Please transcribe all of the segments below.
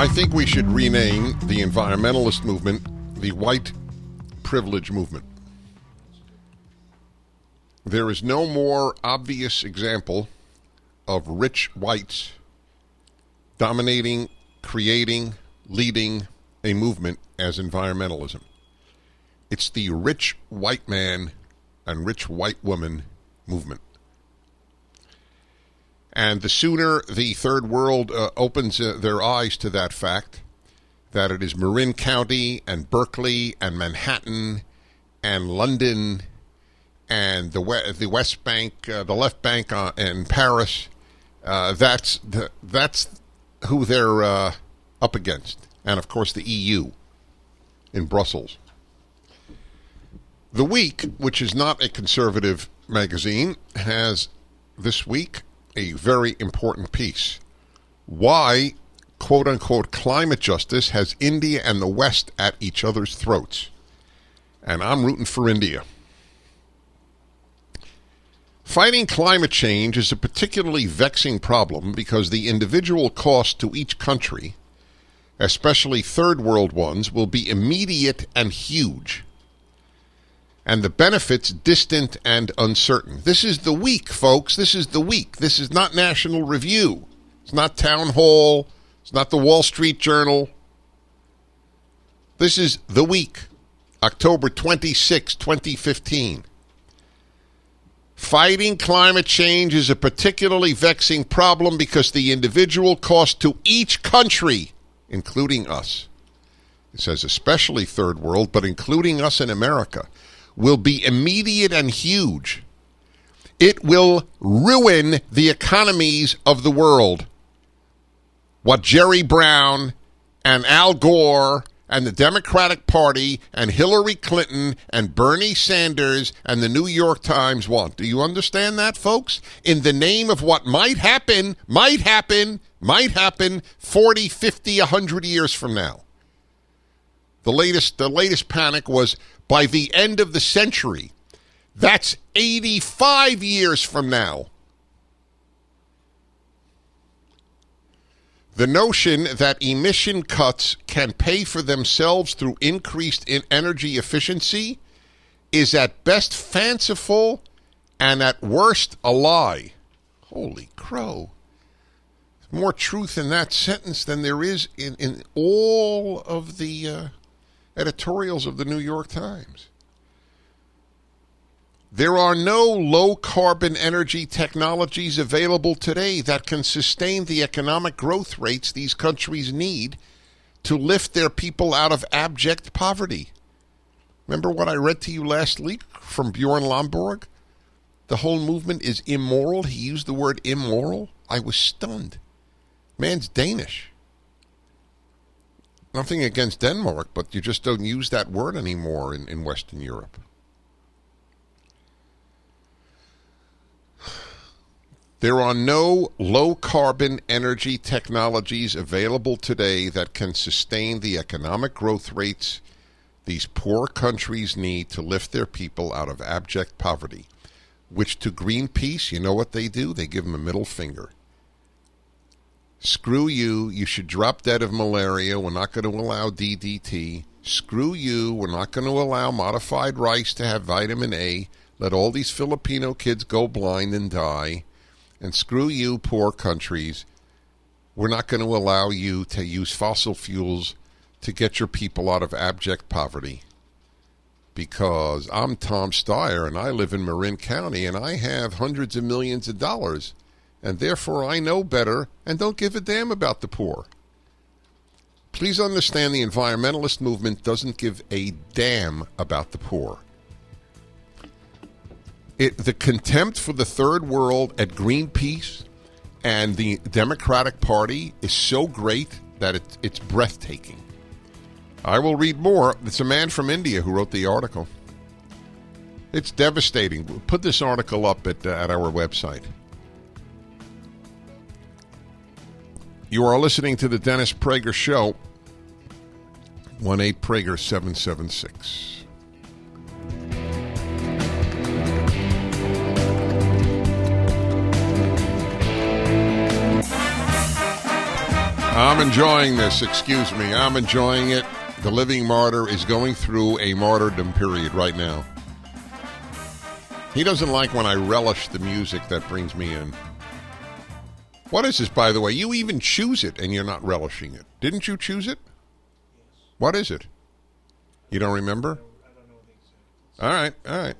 I think we should rename the environmentalist movement the white privilege movement. There is no more obvious example of rich whites dominating, creating, leading a movement as environmentalism. It's the rich white man and rich white woman movement. And the sooner the third world opens their eyes to that fact, that it is Marin County and Berkeley and Manhattan and London and the West Bank, the left bank in Paris, that's who they're up against. And, of course, the EU in Brussels. The Week, which is not a conservative magazine, has this week a very important piece. Why, quote-unquote, climate justice has India and the West at each other's throats. And I'm rooting for India. Fighting climate change is a particularly vexing problem because the individual cost to each country, especially third world ones, will be immediate and huge, and the benefits distant and uncertain. This is the Week, folks. This is the Week. This is not National Review. It's not Town Hall. It's not the Wall Street Journal. This is the Week, October 26, 2015. Fighting climate change is a particularly vexing problem because the individual cost to each country, including us, it says especially third world, but including us in America, will be immediate and huge. It will ruin the economies of the world. What Jerry Brown and Al Gore and the Democratic Party and Hillary Clinton and Bernie Sanders and the New York Times want. Do you understand that, folks? In the name of what might happen 40, 50, 100 years from now. The latest panic was by the end of the century. That's 85 years from now. The notion that emission cuts can pay for themselves through increased energy efficiency is at best fanciful and at worst a lie. Holy crow. There's more truth in that sentence than there is in all of the editorials of the New York Times. There are no low-carbon energy technologies available today that can sustain the economic growth rates these countries need to lift their people out of abject poverty. Remember what I read to you last week from Bjorn Lomborg? The whole movement is immoral. He used the word immoral. I was stunned. Man's Danish. Nothing against Denmark, but you just don't use that word anymore in Western Europe. There are no low-carbon energy technologies available today that can sustain the economic growth rates these poor countries need to lift their people out of abject poverty, which to Greenpeace, you know what they do? They give them a middle finger. Screw you, you should drop dead of malaria, we're not going to allow DDT. Screw you, we're not going to allow modified rice to have vitamin A. Let all these Filipino kids go blind and die. And screw you, poor countries. We're not going to allow you to use fossil fuels to get your people out of abject poverty. Because I'm Tom Steyer, and I live in Marin County, and I have hundreds of millions of dollars. And therefore I know better and don't give a damn about the poor. Please understand the environmentalist movement doesn't give a damn about the poor. The contempt for the third world at Greenpeace and the Democratic Party is so great that it's breathtaking. I will read more. It's a man from India who wrote the article. It's devastating. We'll put this article up at our website. You are listening to the Dennis Prager Show, 1-8-PRAGER-776. I'm enjoying this. Excuse me. I'm enjoying it. The living martyr is going through a martyrdom period right now. He doesn't like when I relish the music that brings me in. What is this, by the way? You even choose it and you're not relishing it. Didn't you choose it? What is it? You don't remember? I don't know the exact. All right.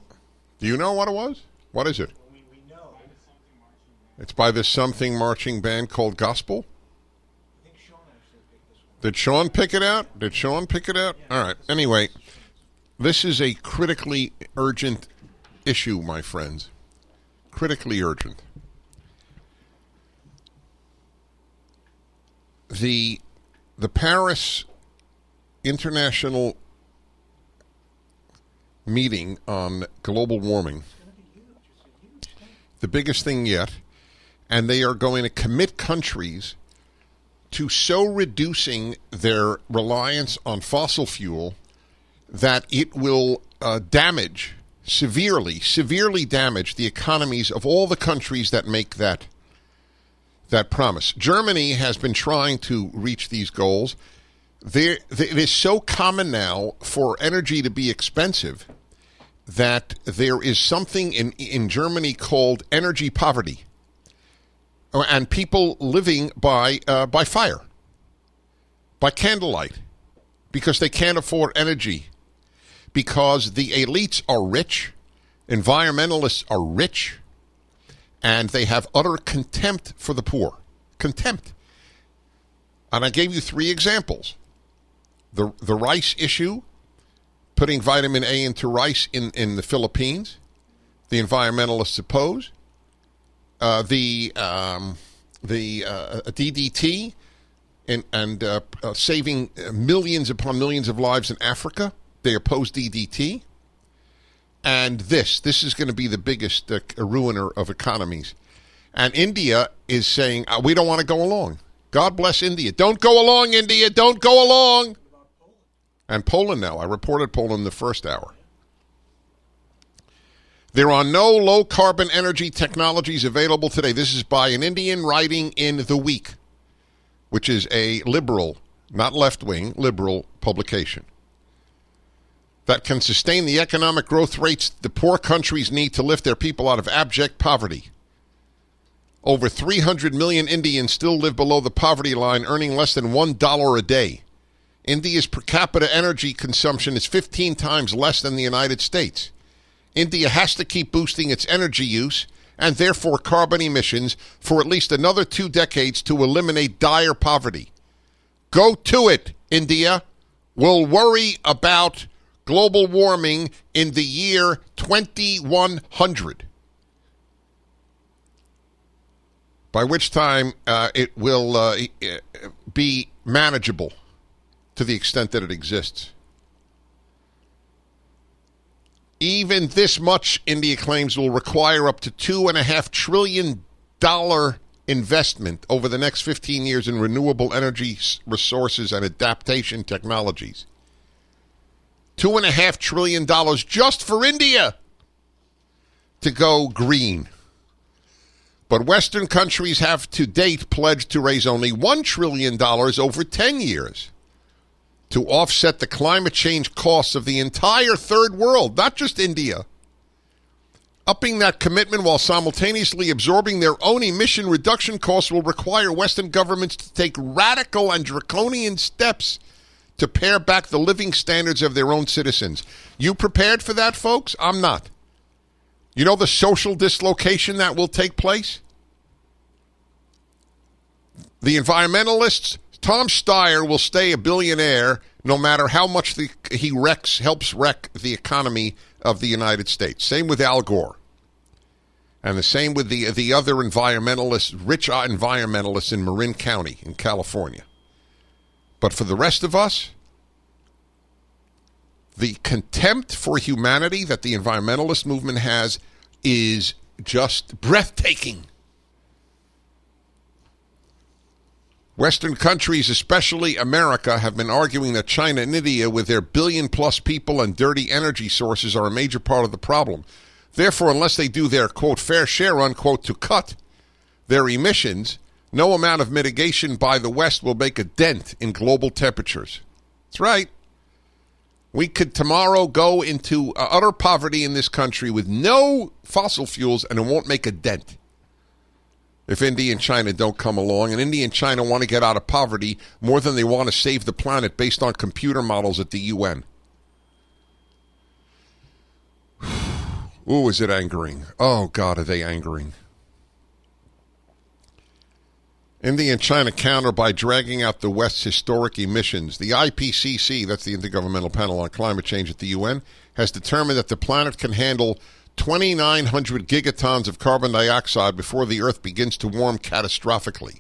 Do you know what it was? What is it? We know. It's by this something marching band called Gospel? I think Sean actually picked this one. Did Sean pick it out? Did Sean pick it out? All right. Anyway, this is a critically urgent issue, my friends. Critically urgent. The Paris International meeting on global warming, the biggest thing yet, and they are going to commit countries to so reducing their reliance on fossil fuel that it will severely damage the economies of all the countries that make that promise. Germany has been trying to reach these goals. It is so common now for energy to be expensive that there is something in Germany called energy poverty, and people living by fire, by candlelight, because they can't afford energy, because the elites are rich, environmentalists are rich, and they have utter contempt for the poor. Contempt. And I gave you 3 examples. The rice issue, putting vitamin A into rice in the Philippines, the environmentalists oppose. The DDT and saving millions upon millions of lives in Africa, they oppose DDT. And this is going to be the biggest ruiner of economies. And India is saying, we don't want to go along. God bless India. Don't go along, India. Don't go along. And Poland now. I reported Poland the first hour. There are no low-carbon energy technologies available today. This is by an Indian writing in The Week, which is a liberal, not left-wing, liberal publication, that can sustain the economic growth rates the poor countries need to lift their people out of abject poverty. Over 300 million Indians still live below the poverty line, earning less than $1 a day. India's per capita energy consumption is 15 times less than the United States. India has to keep boosting its energy use and therefore carbon emissions for at least another 2 decades to eliminate dire poverty. Go to it, India. We'll worry about global warming in the year 2100. By which time it will be manageable to the extent that it exists. Even this much, India claims, will require up to $2.5 trillion investment over the next 15 years in renewable energy resources and adaptation technologies. $2.5 trillion just for India to go green. But Western countries have to date pledged to raise only $1 trillion over 10 years to offset the climate change costs of the entire third world, not just India. Upping that commitment while simultaneously absorbing their own emission reduction costs will require Western governments to take radical and draconian steps to pare back the living standards of their own citizens. You prepared for that, folks? I'm not. You know the social dislocation that will take place? The environmentalists, Tom Steyer will stay a billionaire no matter how much he helps wreck the economy of the United States. Same with Al Gore. And the same with the other environmentalists, rich environmentalists in Marin County in California. But for the rest of us, the contempt for humanity that the environmentalist movement has is just breathtaking. Western countries, especially America, have been arguing that China and India, with their billion-plus people and dirty energy sources, are a major part of the problem. Therefore, unless they do their, quote, fair share, unquote, to cut their emissions, No amount of mitigation by the West will make a dent in global temperatures. That's right. We could tomorrow go into utter poverty in this country with no fossil fuels, and it won't make a dent if India and China don't come along. And India and China want to get out of poverty more than they want to save the planet based on computer models at the UN. Ooh, is it angering? Oh, God, are they angering? India and China counter by dragging out the West's historic emissions. The IPCC, that's the Intergovernmental Panel on Climate Change at the UN, has determined that the planet can handle 2,900 gigatons of carbon dioxide before the Earth begins to warm catastrophically.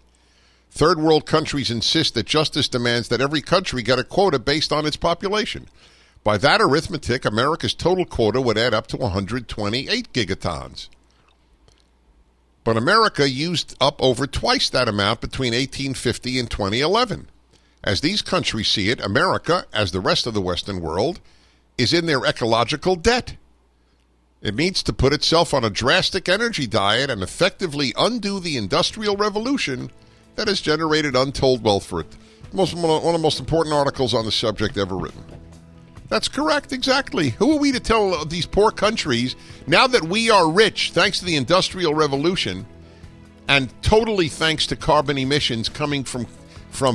Third world countries insist that justice demands that every country get a quota based on its population. By that arithmetic, America's total quota would add up to 128 gigatons. But America used up over twice that amount between 1850 and 2011. As these countries see it, America, as the rest of the Western world, is in their ecological debt. It needs to put itself on a drastic energy diet and effectively undo the Industrial Revolution that has generated untold wealth for it. One of the most important articles on the subject ever written. That's correct, exactly. Who are we to tell these poor countries, now that we are rich thanks to the Industrial Revolution and totally thanks to carbon emissions coming from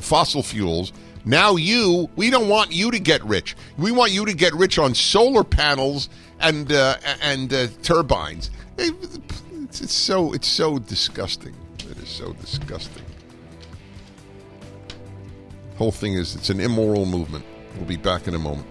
fossil fuels, now we don't want you to get rich. We want you to get rich on solar panels and turbines. It's so disgusting. It is so disgusting. Whole thing is, it's an immoral movement. We'll be back in a moment.